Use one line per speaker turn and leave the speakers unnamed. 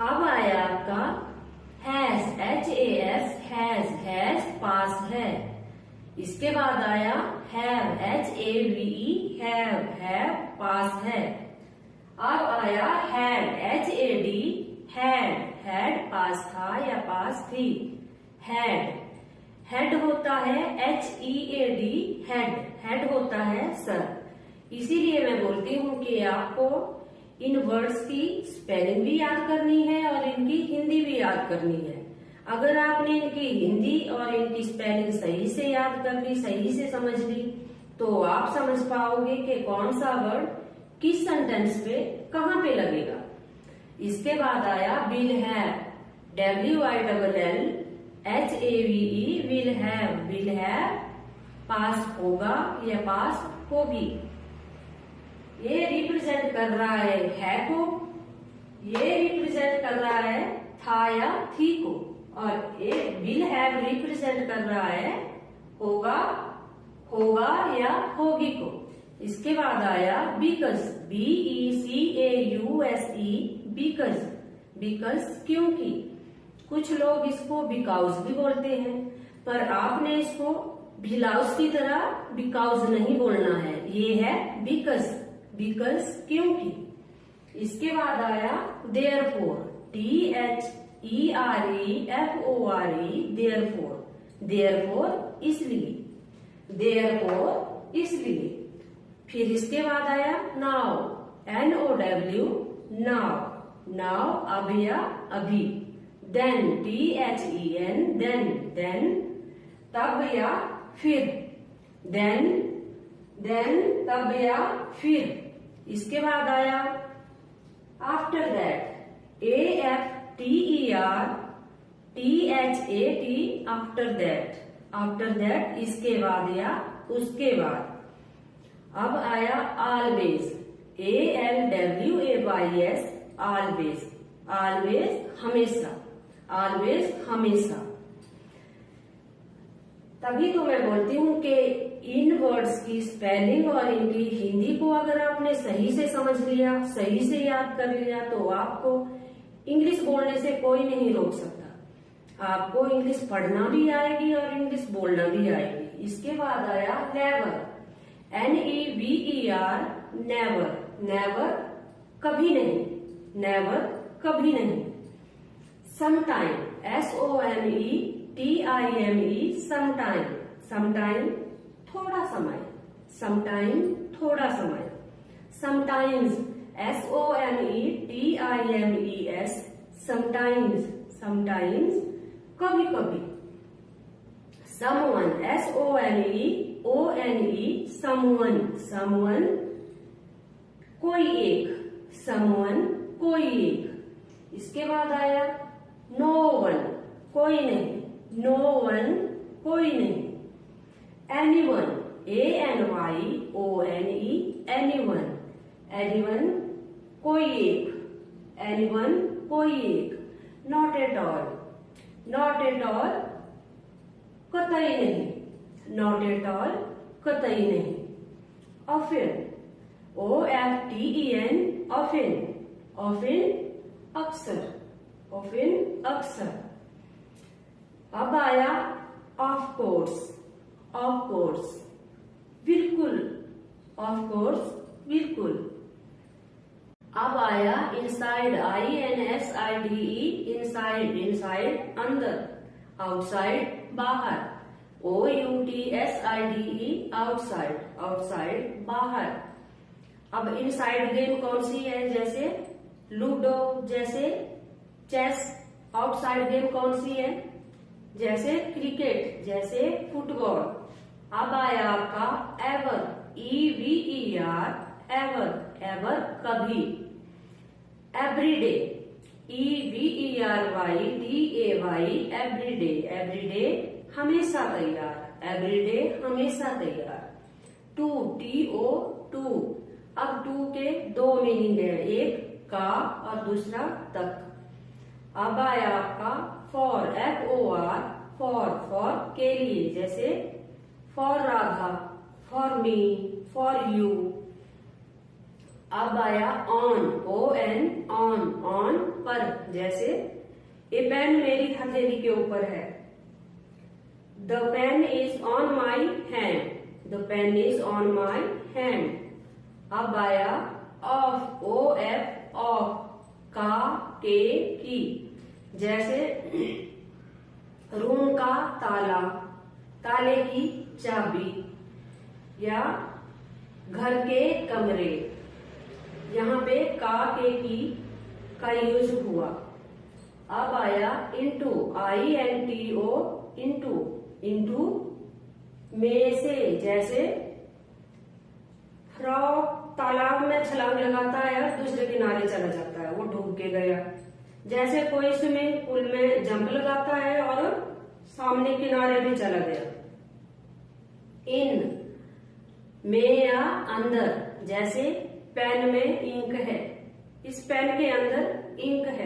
अब आया आपका हैज, हैज पास है। इसके बाद आया हैव, हैव पास है। अब आया हैड, हैड पास था या पास थी। हैड होता है हेड होता है सर। इसीलिए मैं बोलती हूँ कि आपको इन वर्ड्स की स्पेलिंग भी याद करनी है और इनकी हिंदी भी याद करनी है। अगर आपने इनकी हिंदी और इनकी स्पेलिंग सही से याद कर ली, सही से समझ ली, तो आप समझ पाओगे कि कौन सा वर्ड किस सेंटेंस पे कहाँ पे लगेगा। इसके बाद आया will have, will have pass होगा या पास होगी। ये रिप्रेजेंट कर रहा है को, ये रिप्रेजेंट कर रहा है था या थी को, और ये विल हैव रिप्रेजेंट कर रहा है होगा या होगी को। इसके बाद आया बिकॉज, बिकॉज क्योंकि। कुछ लोग इसको बिकॉज भी बोलते हैं, पर आपने इसको बिलाउज की तरह बिकॉज नहीं बोलना है। ये है बिकॉज क्योंकि। इसके बाद आया देयरफॉर, देयरफॉर इसलिए। फिर इसके बाद आया नाउ, नाउ अब या अभी। देन, देन तब या फिर। देन तब या फिर। इसके बाद आया आफ्टर दैट, आफ्टर दैट इसके बाद या उसके बाद। अब आया ऑलवेज, ऑलवेज हमेशा। तभी तो मैं बोलती हूँ कि इन वर्ड्स की स्पेलिंग और इनकी हिंदी को अगर आपने सही से समझ लिया, सही से याद कर लिया, तो आपको इंग्लिश बोलने से कोई नहीं रोक सकता। आपको इंग्लिश पढ़ना भी आएगी और इंग्लिश बोलना भी आएगी। इसके बाद आया नेवर, नेवर कभी नहीं। समटाइम, समटाइम थोड़ा समय, समटाइम्स, समटाइम्स कभी। समवन, समवन कोई एक। इसके बाद आया नो वन, कोई नहीं। एनीवन, एनीवन कोई एक। नॉट एट ऑल कतई नहीं। ऑफन, अक्सर। अब आया ऑफ कोर्स, बिल्कुल। अब आया इनसाइड, इनसाइड अंदर। आउटसाइड बाहर, आउटसाइड बाहर। अब इनसाइड गेम कौन सी है? जैसे लूडो, जैसे चेस। आउटसाइड गेम कौन सी है? जैसे क्रिकेट, जैसे फुटबॉल। अब आया आपका एवर, एवर कभी। एवरीडे, एवरीडे हमेशा तैयार। टू, अब टू के दो मीनिंग है, एक का और दूसरा तक। अब आया आपका फॉर, फॉर के लिए। जैसे for Radha, for me, for you. अब आया ऑन, ON, ऑन, ऑन पर। जैसे ये पेन मेरी हथेली के ऊपर है। The pen is on my hand, the pen is on my hand. अब आया ऑफ, OF, ऑफ, का, के, की। जैसे रूम का ताला, ताले की चाबी, या घर के कमरे। यहाँ पे का, के, की का यूज हुआ। अब आया इनटू, INTO, इनटू, इनटू में से। जैसे फ्रॉक तालाब में छलांग लगाता है और दूसरे किनारे चला जाता है, वो डूब के गया। जैसे कोई स्विमिंग पूल में जंप लगाता है और सामने किनारे भी चला गया। इन में या अंदर। जैसे पेन में इंक है, इस पेन के अंदर इंक है।